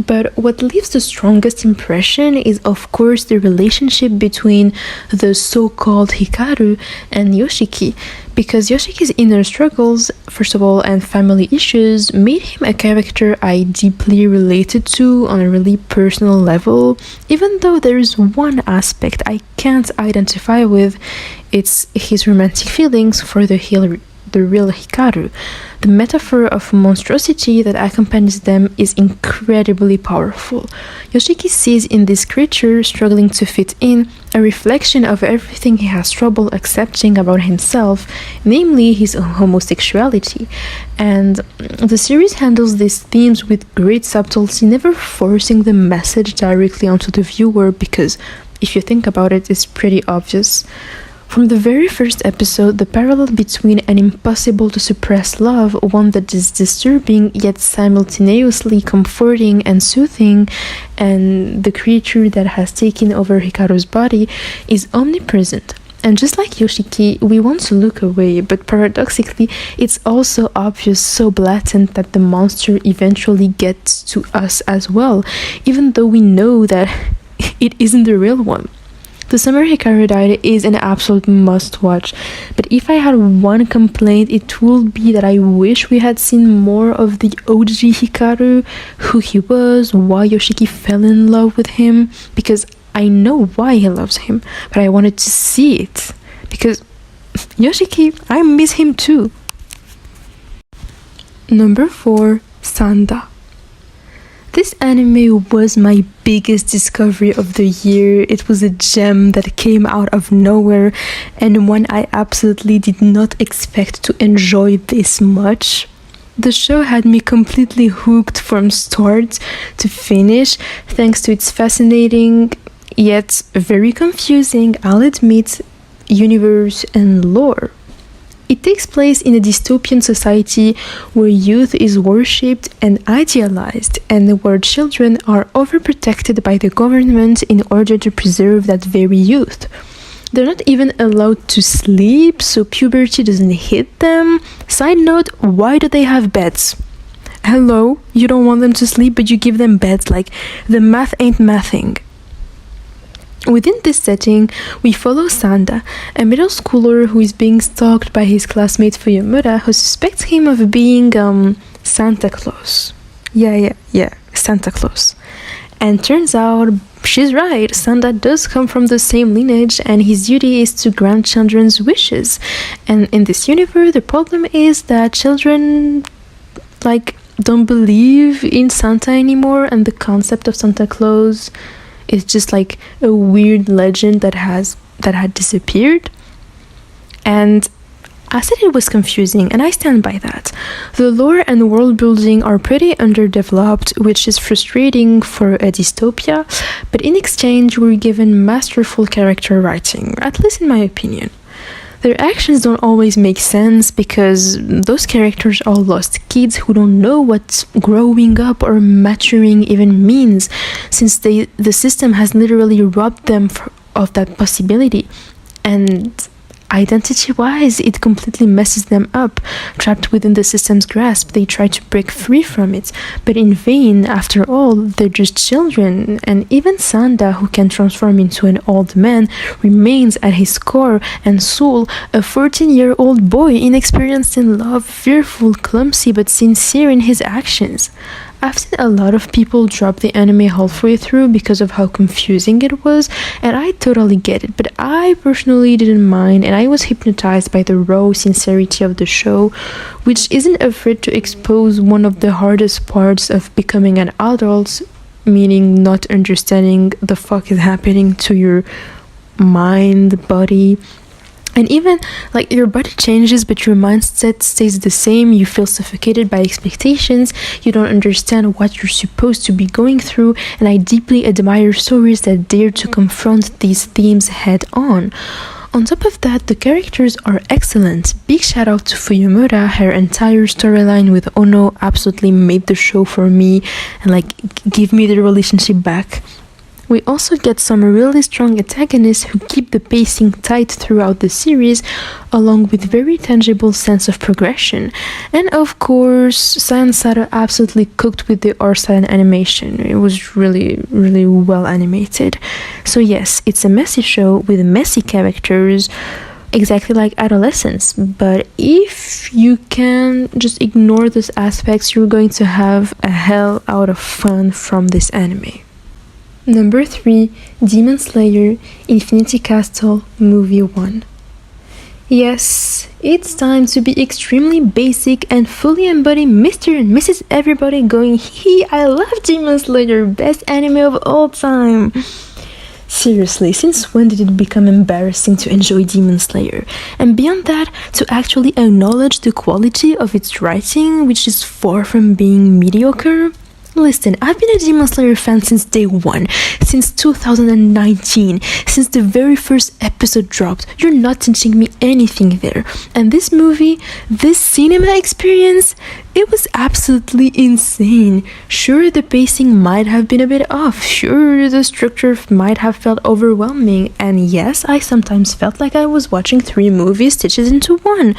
But what leaves the strongest impression is, of course, the relationship between the so-called Hikaru and Yoshiki, because Yoshiki's inner struggles, first of all, and family issues made him a character I deeply related to on a really personal level, even though there is one aspect I can't identify with. It's his romantic feelings for the real Hikaru. The metaphor of monstrosity that accompanies them is incredibly powerful. Yoshiki sees in this creature struggling to fit in a reflection of everything he has trouble accepting about himself, namely his homosexuality. And the series handles these themes with great subtlety, never forcing the message directly onto the viewer, because if you think about it, it's pretty obvious. From the very first episode, the parallel between an impossible to suppress love, one that is disturbing yet simultaneously comforting and soothing, and the creature that has taken over Hikaru's body is omnipresent. And just like Yoshiki, we want to look away, but paradoxically, it's also obvious, so blatant, that the monster eventually gets to us as well, even though we know that it isn't the real one. The Summer Hikaru Died is an absolute must-watch, but if I had one complaint, it would be that I wish we had seen more of the OG Hikaru, who he was, why Yoshiki fell in love with him, because I know why he loves him, but I wanted to see it, because Yoshiki, I miss him too. Number 4, Sanda. This anime was my biggest discovery of the year. It was a gem that came out of nowhere, and one I absolutely did not expect to enjoy this much. The show had me completely hooked from start to finish, thanks to its fascinating, yet very confusing, I'll admit, universe and lore. It takes place in a dystopian society where youth is worshipped and idealized, and where children are overprotected by the government in order to preserve that very youth. They're not even allowed to sleep, so puberty doesn't hit them. Side note, why do they have beds? Hello, you don't want them to sleep, but you give them beds, like the math ain't mathing. Within this setting, we follow Sanda, a middle schooler who is being stalked by his classmate Fuyamura, who suspects him of being, Santa Claus. Yeah, Santa Claus. And turns out, she's right, Sanda does come from the same lineage, and his duty is to grant children's wishes. And in this universe, the problem is that children, don't believe in Santa anymore, and the concept of Santa Claus is just like a weird legend that had disappeared. And I said it was confusing, and I stand by that. The lore and world building are pretty underdeveloped, which is frustrating for a dystopia, but in exchange we're given masterful character writing, at least in my opinion. Their actions don't always make sense because those characters are lost kids who don't know what growing up or maturing even means, since the system has literally robbed them of that possibility. And identity-wise, it completely messes them up. Trapped within the system's grasp, they try to break free from it, but in vain. After all, they're just children, and even Sanda, who can transform into an old man, remains at his core and soul a 14-year-old boy, inexperienced in love, fearful, clumsy, but sincere in his actions. I've seen a lot of people drop the anime halfway through because of how confusing it was, and I totally get it, but I personally didn't mind, and I was hypnotized by the raw sincerity of the show, which isn't afraid to expose one of the hardest parts of becoming an adult, meaning not understanding the fuck is happening to your mind, body. And even, your body changes, but your mindset stays the same. You feel suffocated by expectations. You don't understand what you're supposed to be going through. And I deeply admire stories that dare to confront these themes head on. On top of that, the characters are excellent. Big shout out to Fuyumura. Her entire storyline with Ono absolutely made the show for me. And, give me the relationship back. We also get some really strong antagonists who keep the pacing tight throughout the series, along with very tangible sense of progression. And of course, Science Sato absolutely cooked with the art style and animation. It was really, really well animated. So yes, it's a messy show with messy characters, exactly like adolescence. But if you can just ignore those aspects, you're going to have a hell out of fun from this anime. Number 3, Demon Slayer Infinity Castle Movie 1. Yes, it's time to be extremely basic and fully embody Mr. and Mrs. Everybody going, hee, I love Demon Slayer, best anime of all time. Seriously, since when did it become embarrassing to enjoy Demon Slayer? And beyond that, to actually acknowledge the quality of its writing, which is far from being mediocre? Listen, I've been a Demon Slayer fan since day one, since 2019, since the very first episode dropped. You're not teaching me anything there. And this movie, this cinema experience, it was absolutely insane. Sure, the pacing might have been a bit off. Sure, the structure might have felt overwhelming. And yes, I sometimes felt like I was watching 3 movies stitched into one.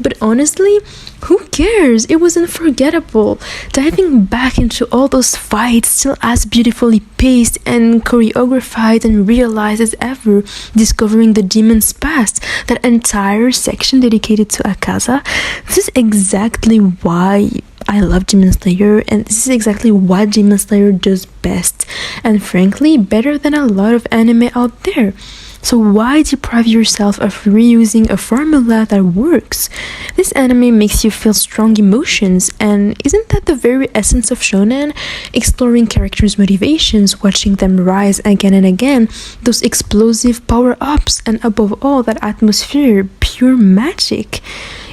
But honestly, who cares? It was unforgettable. Diving back into all those fights, still as beautifully paced and choreographed and realized as ever, discovering the demon's past, that entire section dedicated to Akaza. This is exactly why I love Demon Slayer, and this is exactly what Demon Slayer does best, and frankly, better than a lot of anime out there. So why deprive yourself of reusing a formula that works? This anime makes you feel strong emotions, and isn't that the very essence of shonen? Exploring characters' motivations, watching them rise again and again, those explosive power-ups, and above all, that atmosphere, pure magic.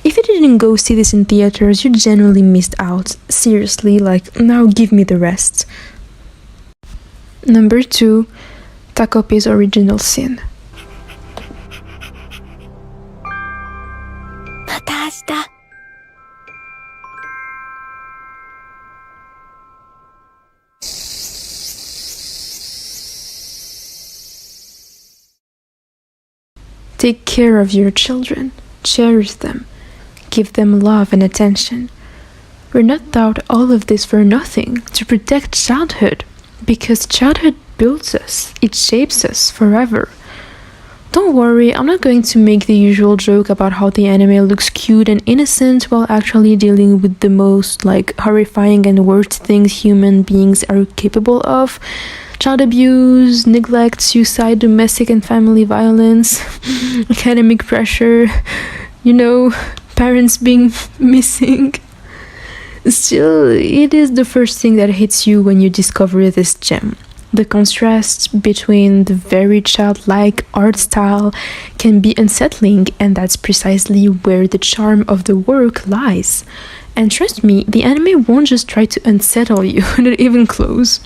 If you didn't go see this in theaters, you genuinely missed out. Seriously, like, now give me the rest. Number 2, Takopi's Original Sin. また明日 Take care of your children, cherish them, give them love and attention. We're not taught all of this for nothing, to protect childhood, because childhood builds us, it shapes us forever. Don't worry, I'm not going to make the usual joke about how the anime looks cute and innocent while actually dealing with the most, horrifying and worst things human beings are capable of. Child abuse, neglect, suicide, domestic and family violence, academic pressure, parents being missing. Still, it is the first thing that hits you when you discover this gem. The contrast between the very childlike art style can be unsettling, and that's precisely where the charm of the work lies. And trust me, the anime won't just try to unsettle you, not even close.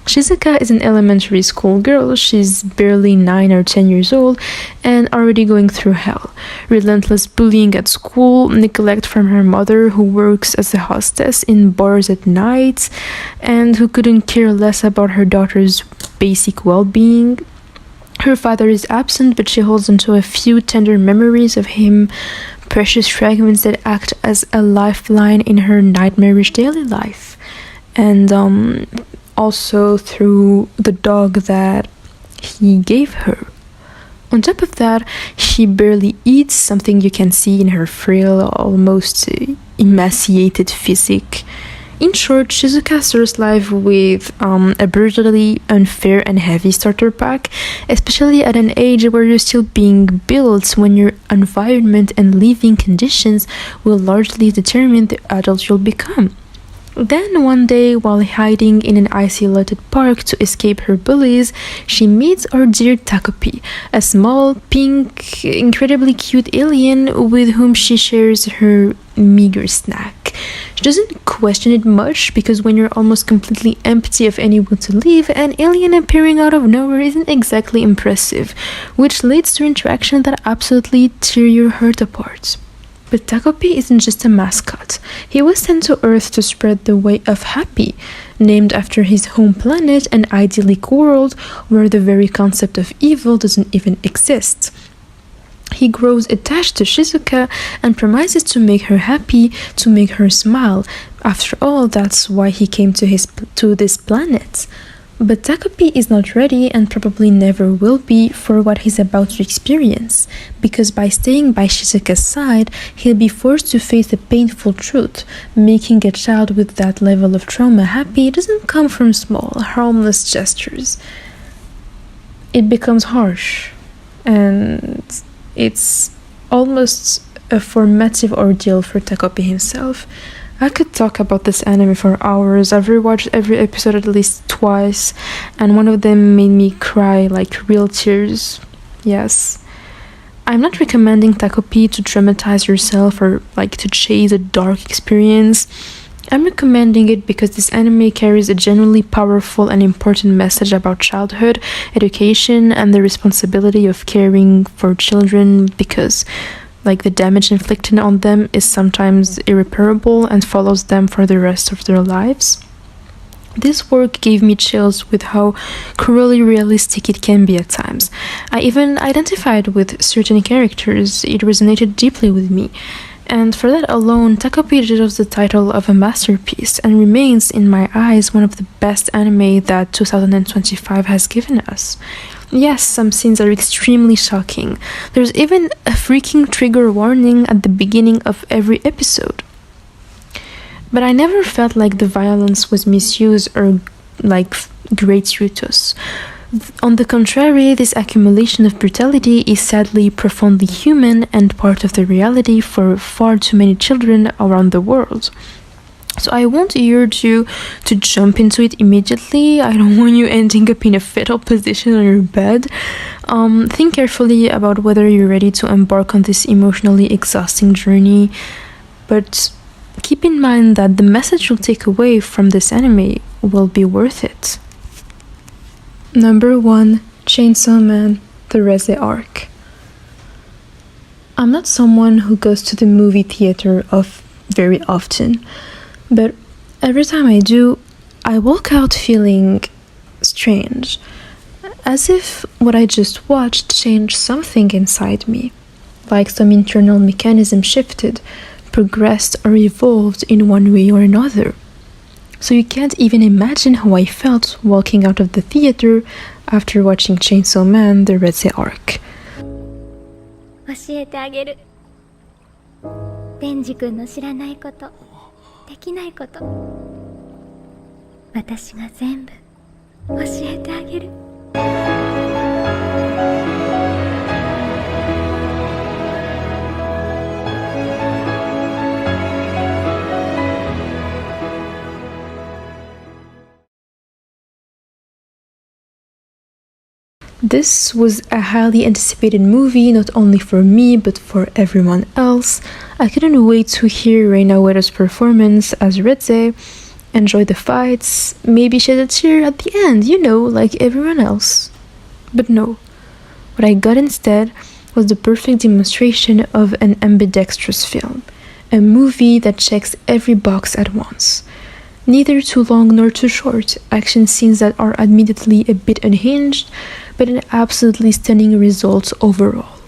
Shizuka is an elementary school girl. She's barely 9 or 10 years old and already going through hell. Relentless bullying at school, neglect from her mother who works as a hostess in bars at night and who couldn't care less about her daughter's basic well-being. Her father is absent, but she holds onto a few tender memories of him, precious fragments that act as a lifeline in her nightmarish daily life. And also through the dog that he gave her. On top of that, she barely eats, something you can see in her frail, almost emaciated physique. In short, Shizuka starts life with a brutally unfair and heavy starter pack, especially at an age where you're still being built, when your environment and living conditions will largely determine the adult you'll become. Then one day, while hiding in an isolated park to escape her bullies, she meets our dear Takopi, a small, pink, incredibly cute alien with whom she shares her meager snack. She doesn't question it much, because when you're almost completely empty of anyone to leave, an alien appearing out of nowhere isn't exactly impressive, which leads to interaction that absolutely tear your heart apart. But Takopi isn't just a mascot. He was sent to Earth to spread the way of happy, named after his home planet, an idyllic world where the very concept of evil doesn't even exist. He grows attached to Shizuka and promises to make her happy, to make her smile. After all, that's why he came to this planet. But Takopi is not ready and probably never will be for what he's about to experience, because by staying by Shizuka's side, he'll be forced to face the painful truth. Making a child with that level of trauma happy doesn't come from small, harmless gestures. It becomes harsh, and it's almost a formative ordeal for Takopi himself. I could talk about this anime for hours. I've rewatched every episode at least twice, and one of them made me cry like real tears. Yes. I'm not recommending Takopi to traumatize yourself or like to chase a dark experience. I'm recommending it because this anime carries a genuinely powerful and important message about childhood, education, and the responsibility of caring for children, because like the damage inflicted on them is sometimes irreparable and follows them for the rest of their lives. This work gave me chills with how cruelly realistic it can be at times. I even identified with certain characters. It resonated deeply with me. And for that alone, Takopi deserves the title of a masterpiece and remains, in my eyes, one of the best anime that 2025 has given us. Yes, some scenes are extremely shocking. There's even a freaking trigger warning at the beginning of every episode. But I never felt like the violence was misused or like gratuitous. On the contrary, this accumulation of brutality is sadly profoundly human and part of the reality for far too many children around the world. So I won't urge you to jump into it immediately. I don't want you ending up in a fetal position on your bed. Think carefully about whether you're ready to embark on this emotionally exhausting journey. But keep in mind that the message you'll take away from this anime will be worth it. Number 1, Chainsaw Man, the Reze Arc. I'm not someone who goes to the movie theater very often, but every time I do, I walk out feeling strange, as if what I just watched changed something inside me, like some internal mechanism shifted, progressed, or evolved in one way or another. So you can't even imagine how I felt walking out of the theater after watching Chainsaw Man, the Reze Arc. 教えてあげる。デンジ君の知らないこと、できないこと、私が全部教えてあげる。This was a highly anticipated movie, not only for me, but for everyone else. I couldn't wait to hear Reina Ueda's performance as Reze, enjoy the fights, maybe shed a tear at the end, like everyone else. But no, what I got instead was the perfect demonstration of an ambidextrous film, a movie that checks every box at once. Neither too long nor too short, action scenes that are admittedly a bit unhinged, but an absolutely stunning result overall.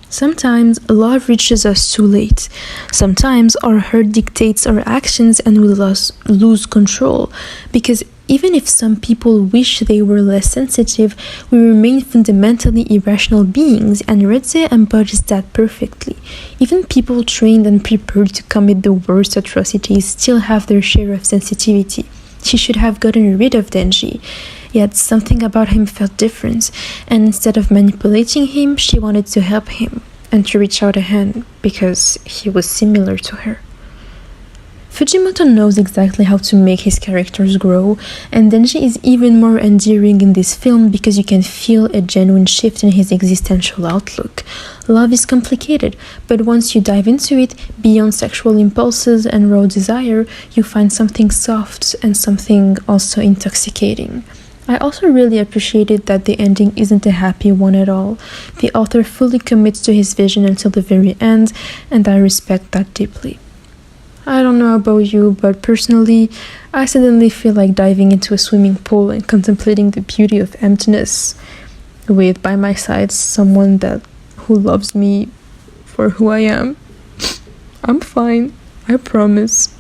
Sometimes love reaches us too late. Sometimes our hurt dictates our actions and we lose control, because even if some people wish they were less sensitive, we remain fundamentally irrational beings, and Reze embodies that perfectly. Even people trained and prepared to commit the worst atrocities still have their share of sensitivity. She should have gotten rid of Denji, yet something about him felt different, and instead of manipulating him, she wanted to help him and to reach out a hand because he was similar to her. Fujimoto knows exactly how to make his characters grow, and Denji is even more endearing in this film because you can feel a genuine shift in his existential outlook. Love is complicated, but once you dive into it, beyond sexual impulses and raw desire, you find something soft and something also intoxicating. I also really appreciated that the ending isn't a happy one at all. The author fully commits to his vision until the very end, and I respect that deeply. I don't know about you, but personally, I suddenly feel like diving into a swimming pool and contemplating the beauty of emptiness with by my side someone that who loves me for who I am. I'm fine, I promise.